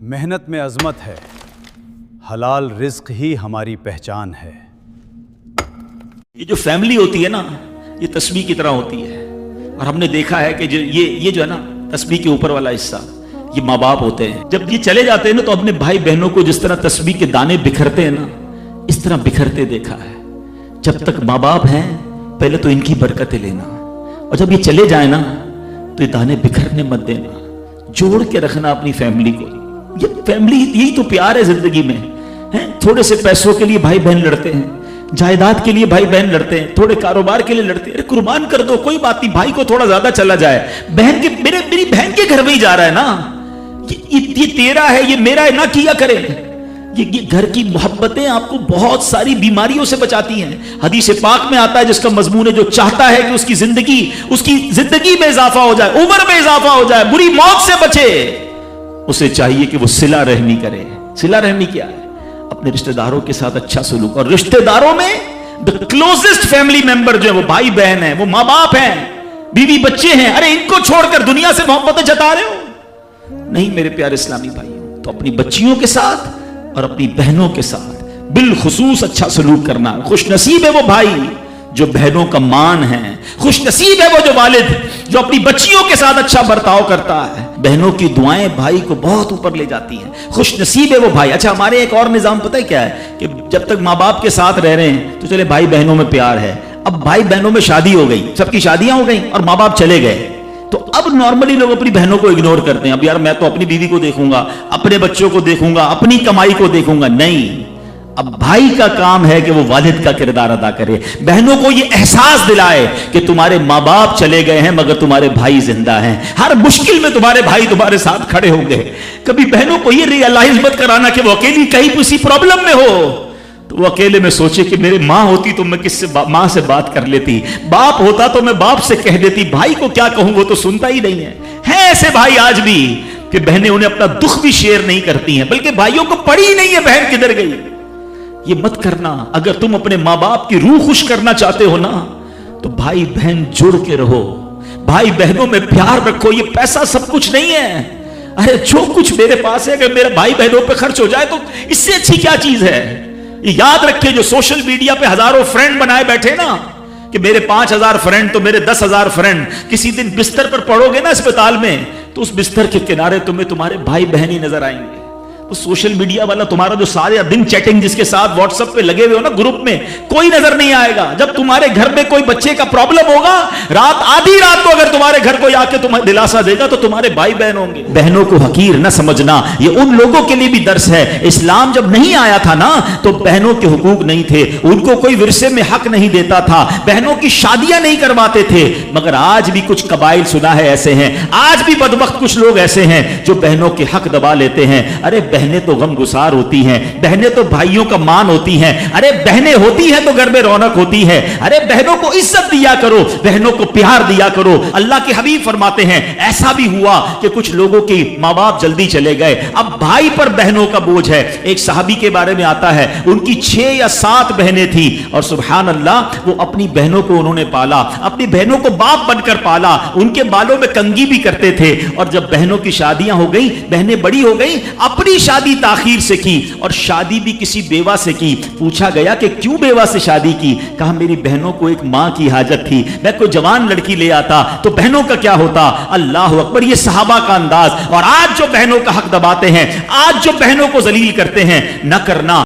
मेहनत में अजमत है, हलाल रिज्क ही हमारी पहचान है। ये जो फैमिली होती है ना, ये तस्बीह की तरह होती है। और हमने देखा है कि ये जो है ना, तस्बीह के ऊपर वाला हिस्सा, ये माँ बाप होते हैं। जब ये चले जाते हैं ना, तो अपने भाई बहनों को जिस तरह तस्बीह के दाने बिखरते हैं ना, इस तरह बिखरते देखा है। जब तक माँ बाप हैं, पहले तो इनकी बरकतें लेना, और जब ये चले जाए ना, तो ये दाने बिखरने मत देना, जोड़ के रखना अपनी फैमिली को। ये फैमिली, यही तो प्यार है जिंदगी में, है? थोड़े से पैसों के लिए भाई बहन लड़ते हैं, जायदाद के लिए भाई बहन लड़ते हैं, थोड़े कारोबार के लिए लड़ते हैं। अरे कुर्बान कर दो, कोई बात नहीं, भाई को थोड़ा ज्यादा चला जाए, बहन के मेरी बहन के घर में ही जा रहा है ना, ये तेरा है, ये मेरा है ना, किया करे। ये घर की मोहब्बतें आपको बहुत सारी बीमारियों से बचाती हैं। हदीस पाक में आता है, जिसका मजमून है, जो चाहता है कि उसकी जिंदगी में इजाफा हो जाए, उम्र में इजाफा हो जाए, बुरी मौत से बचे, उसे चाहिए कि वो सिला रहमी करे। सिला रहमी क्या है? अपने रिश्तेदारों के साथ अच्छा सलूक। और रिश्तेदारों में द क्लोजेस्ट फैमिली मेंबर जो है, वो भाई बहन है, वो माँ बाप हैं, बीवी बच्चे हैं। अरे इनको छोड़कर दुनिया से मोहब्बतें जता रहे हो? नहीं मेरे प्यारे इस्लामी भाई, तो अपनी बच्चियों के साथ और अपनी बहनों के साथ बिलखुसूस अच्छा सलूक करना। खुश नसीब है वो भाई जो बहनों का मान है, खुश नसीब है वो जो वालिद जो अपनी बच्चियों के साथ अच्छा बर्ताव करता है। बहनों की दुआएं भाई को बहुत ऊपर ले जाती हैं। खुश नसीब है वो भाई। अच्छा, हमारे एक और निजाम पता है क्या है, कि जब तक माँ बाप के साथ रह रहे हैं तो चले भाई बहनों में प्यार है। अब भाई बहनों में शादी हो गई, सबकी शादियां हो गई और माँ बाप चले गए, तो अब नॉर्मली लोग अपनी बहनों को इग्नोर करते हैं। अब यार मैं तो अपनी बीवी को देखूंगा, अपने बच्चों को देखूंगा, अपनी कमाई को देखूंगा। नहीं, अब भाई का काम है कि वो वालिद का किरदार अदा करे, बहनों को ये एहसास दिलाए कि तुम्हारे माँ बाप चले गए हैं मगर तुम्हारे भाई जिंदा हैं। हर मुश्किल में तुम्हारे भाई तुम्हारे साथ खड़े होंगे। कभी बहनों को ये रियलाइज मत कराना कि वो अकेली कहीं किसी प्रॉब्लम में हो, तो वो अकेले में सोचे कि मेरी माँ होती तो मैं किससे माँ से बात कर लेती, बाप होता तो मैं बाप से कह देती, भाई को क्या कहूं, वो तो सुनता ही नहीं है ऐसे भाई आज भी कि बहनें उन्हें अपना दुख भी शेयर नहीं करती हैं, बल्कि भाइयों को पड़ी ही नहीं है बहन किधर गई। ये मत करना। अगर तुम अपने माँ बाप की रूह खुश करना चाहते हो ना, तो भाई बहन जुड़ के रहो, भाई बहनों में प्यार रखो। ये पैसा सब कुछ नहीं है। अरे जो कुछ मेरे पास है, अगर मेरे भाई बहनों पे खर्च हो जाए तो इससे अच्छी क्या चीज है। याद रखे, जो सोशल मीडिया पे हजारों फ्रेंड बनाए बैठे ना, कि मेरे 5000 फ्रेंड तो मेरे 10,000 फ्रेंड, किसी दिन बिस्तर पर पड़ोगे ना अस्पताल में, तो उस बिस्तर के किनारे तुम्हें तुम्हारे भाई बहन ही नजर आएंगे। तो सोशल मीडिया वाला तुम्हारा जो सारे दिन चैटिंग जिसके साथ व्हाट्सएप पे लगे हुए हो ना ग्रुप में, कोई नजर नहीं आएगा। जब तुम्हारे घर में कोई बच्चे का प्रॉब्लम होगा, रात आधी रात को अगर तुम्हारे घर कोई आके तुम्हें दिलासा देगा, तो तुम्हारे भाई बहन होंगे। बहनों को हकीर न समझना, ये उन लोगों के लिए भी दर्स है। इस्लाम जब नहीं आया था ना, तो बहनों के हुकूक नहीं थे, उनको कोई विरसे में हक नहीं देता था, बहनों की शादियां नहीं करवाते थे। मगर आज भी कुछ कबाइल सुना है ऐसे हैं, आज भी बदबख्त कुछ लोग ऐसे हैं जो बहनों के हक दबा लेते हैं। अरे बहनें तो गमगुसार होती हैं, बहनें तो भाइयों का मान होती हैं। अरे बहनें होती हैं तो घर में रौनक होती है। अरे बहनों को इज्जत दिया करो, बहनों को प्यार दिया करो। अल्लाह के हबीब फरमाते हैं, ऐसा भी हुआ कि कुछ लोगों के माँ बाप जल्दी चले गए, अब भाई पर बहनों का बोझ है। एक सहाबी के बारे में आता है, उनकी 6 या 7 बहनें थी, और सुभान अल्लाह, वो अपनी बहनों को उन्होंने पाला, अपनी बहनों को बाप बनकर पाला, उनके बालों में कंघी भी करते थे। और जब बहनों की शादियां हो गई, बहनें बड़ी हो गई, अपनी शादी ताखीर से की, और शादी भी किसी बेवा से की। पूछा गया कि क्यों बेवा से शादी की? कहा मेरी बहनों को एक मां की हाजत थी, मैं कोई जवान लड़की ले आता तो बहनों का क्या होता। अल्लाह अकबर, ये सहाबा का अंदाज। और आज जो बहनों का हक दबाते हैं, आज जो बहनों को जलील करते हैं, न करना।